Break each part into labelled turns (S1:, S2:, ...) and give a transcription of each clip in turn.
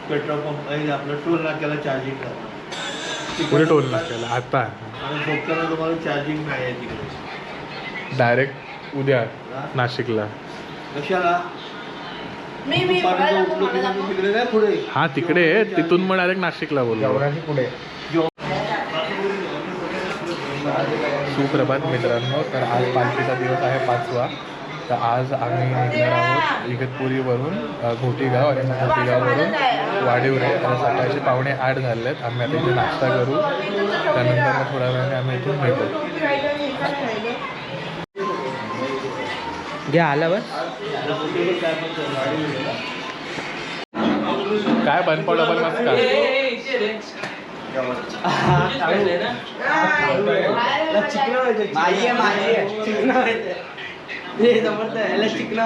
S1: Petrol pump आपलं toll नाक्याला charging करणार.
S2: पुढे टोल नाक्याला आता
S1: आणि झोपताना तुम्हाला चार्जिंग नाही आहे तिकडे.
S2: डायरेक्ट उद्या नाशिकला.
S1: कशाला
S3: मी
S1: तिकडे नाही पुढे.
S2: हा तिकडे तिथून मग डायरेक्ट नाशिकला बोलू.
S1: पुढे
S2: सुप्रभात मित्रांनो. तर आज पालखीचा दिवस आहे 5वा. तर आज आम्ही निघणार आहोत इगतपुरीवरून घोटीगाव आणि मग घोटीगाववरून वाडीवरे. तर सकाळचे 7:45 झाले आहेत. आम्ही आता इथे नाश्ता करू, त्यानंतर मग थोड्या वेळाने आम्ही इथून भेटू.
S4: घ्या आला बस.
S2: काय बनपाव डबल मस्त का
S4: चिकना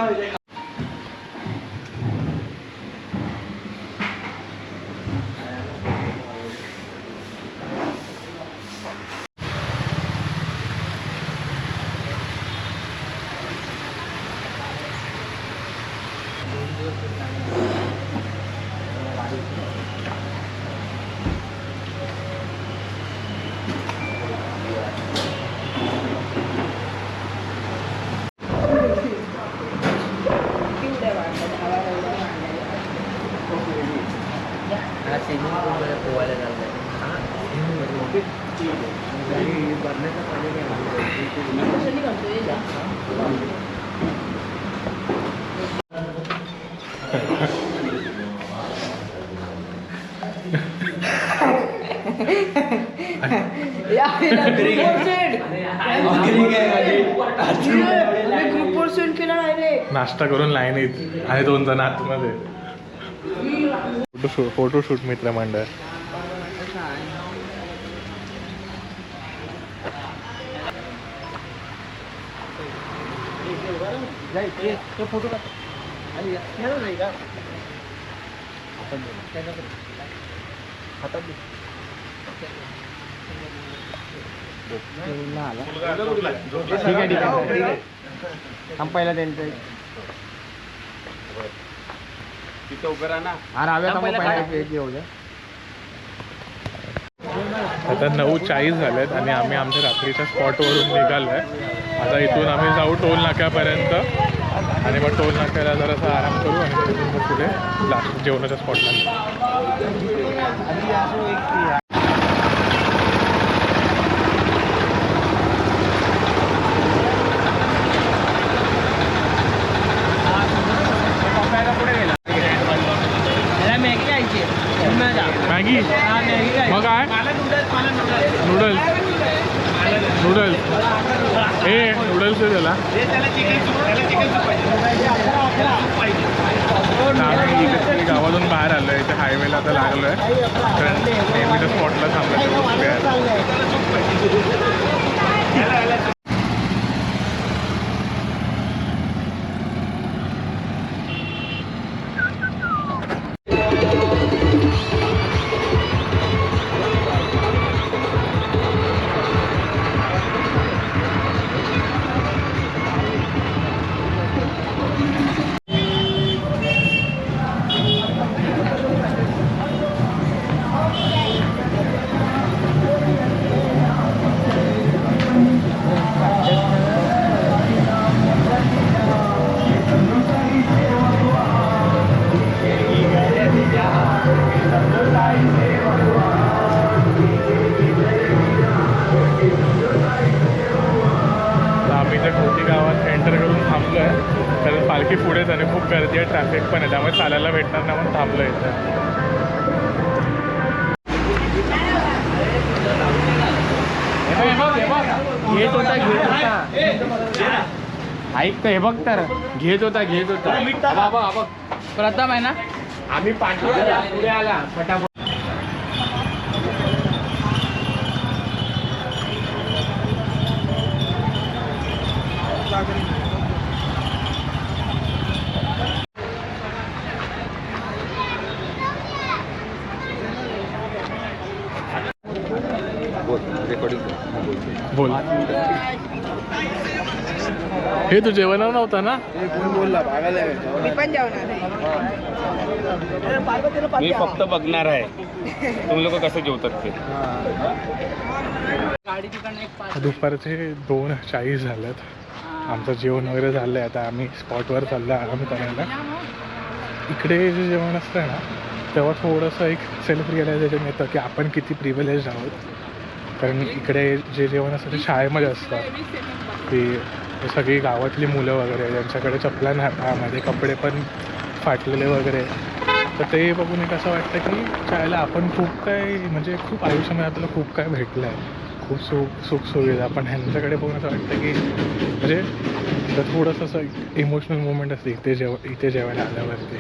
S2: नाश्ता करून लाईनीत आणि 2 जण आतमध्ये. फोटोशूट मित्रमंडळ.
S4: फोटो ठीक आहे. हम पहिला त्यांचं
S2: आता 9:40 झालेत आणि आम्ही आमच्या रात्रीच्या स्पॉटवरून निघालो आहे. आता इथून आम्ही जाऊ टोल नाक्यापर्यंत आणि मग टोल नाक्याला जरासा आराम करू आणि तिथून मग पुढे लास्ट जेवणाच्या स्पॉटला. मॅगी मग काय नूडल्स हे नूडल्स आहे त्याला. आम्ही गावातून बाहेर आलो आहे. इथे हायवेला आता लागलो आहे कारण नेहमीच्या स्पॉटला थांबलं. कारण पालखी पुढेच आणि खूप गर्दी आहे, ट्रॅफिक पण आहे, त्यामुळे चालायला भेटणार नाही म्हणून थांबलो इथं.
S4: घेत होता ऐक तर हे बघ तर घेत होता बाबा प्रथम आहे ना आम्ही पाठवला पुढे आला फटाफट.
S2: बोल. हे तू जेवणार नव्हता ना?
S4: कोण बोलला भागायला
S3: मी पण जेवणार आहे.
S5: मी फक्त बघणार आहे तुम्ही लोक कसं जेवतात ते.
S2: दुपारचे 2:40 झालेत. आमचं जेवण वगैरे झालं आहे. आता आम्ही स्पॉटवर चाललो आराम करायला. इकडे जे जेवण असतं ना तेव्हा थोडंसं एक सेल्फ रिअलायझेशन येतं की आपण किती प्रिव्हिलेज आहोत. कारण इकडे जे जेवण असतं ते शाळेमध्ये असतं. ती सगळी गावातली मुलं वगैरे ज्यांच्याकडे चपला नाही पायामध्ये, कपडे पण फाटलेले वगैरे, तर ते बघून एक असं वाटतं की शाळेला आपण खूप काय म्हणजे खूप आयुष्यामध्ये आपल्याला खूप काय भेटलं आहे, खूप सुखसुविधा. पण ह्यांच्याकडे बघून असं वाटतं की म्हणजे तर थोडंसं असं इमोशनल मुवमेंट असते इथे जेवायला आल्यावरती.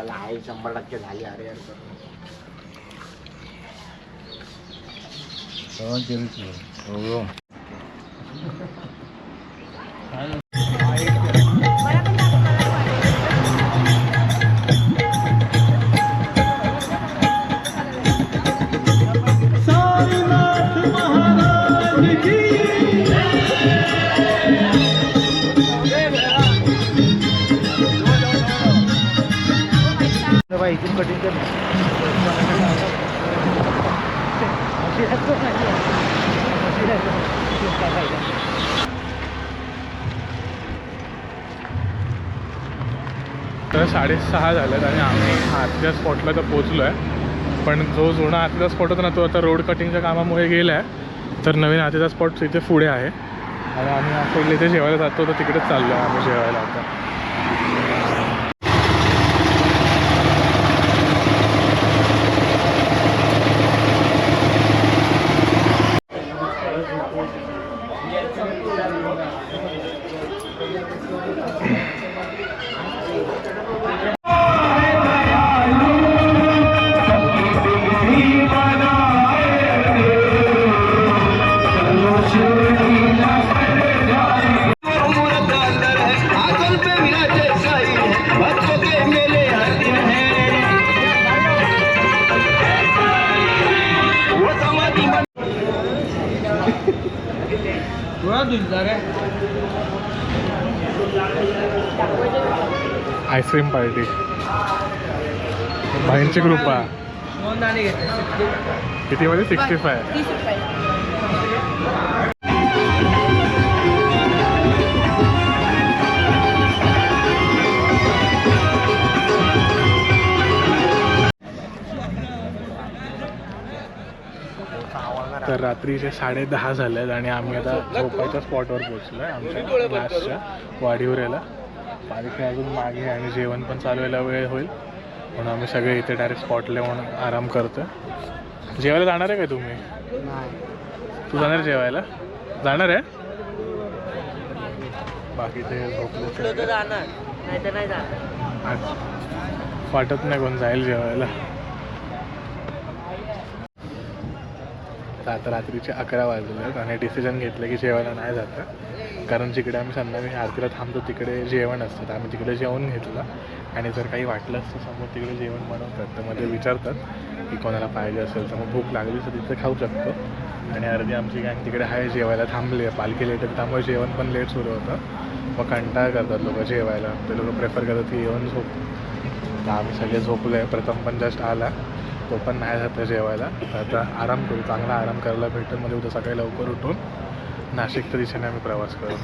S4: आहे 100% झाली. अरे यार इथून कटिंग कर.
S2: तर 6:30 झालेत आणि आम्ही आतल्या स्पॉटला तर पोचलो आहे. पण जो जुना आतला स्पॉट होता ना तो आता रोड कटिंगच्या कामामुळे गेला आहे. तर नवीन आतला स्पॉट इथे पुढे आहे आणि आम्ही आपण इथे जेवायला जातो तर तिकडेच चाललो आहे आम्ही जेवायला आता. आईस्क्रीम पार्टी भाईंची कृपा. कितीमध्ये? 65.
S3: 30 रुपये.
S2: तर रात्रीचे 10:30 झाले आहेत आणि आम्ही आता झोपायच्या स्पॉटवर पोहोचलो आहे आमच्या क्लासच्या वाडीवऱ्याला. पालखी अजून मागे आणि जेवण पण चालू व्हायला वेळ होईल म्हणून आम्ही सगळे इथे डायरेक्ट स्पॉटला म्हणून आराम करतो. जेवायला जाणार आहे काय तुम्ही? तू जाणार जेवायला? जाणार आहे? बाकी ते झोपले वाटत नाही कोण जाईल जेवायला. आता रात्रीचे 11 वाजले आहेत आणि डिसिजन घेतलं की जेवायला नाही जातं. कारण जिकडे आम्ही संध्याकाळी आरतीला थांबतो तिकडे जेवण असतं. आम्ही तिकडे जेवण घेतलं आणि जर काही वाटलं असतं समोर तिकडे जेवण बनवतात तर मध्ये विचारतात की कोणाला पाहिजे असेल तर मग भूक लागली तर तिथे खाऊ शकतो. आणि अर्धी आमची गँग तिकडे आहे जेवायला थांबली आहे. पालखी लेट आहे त्यामुळे जेवण पण लेट सुरू होतं. मग कंटाळा करतात लोक जेवायला. ते लोक प्रेफर करतात की येऊन झोप. तर आम्ही सगळे झोपलो आहे. प्रथम पण जस्ट आला तो पण नाही जातं जेवायला. तर आता आराम करू, चांगला आराम करायला भेटेल. म्हणजे उद्या सकाळी लवकर उठून नाशिकच्या दिशेने आम्ही प्रवास करू.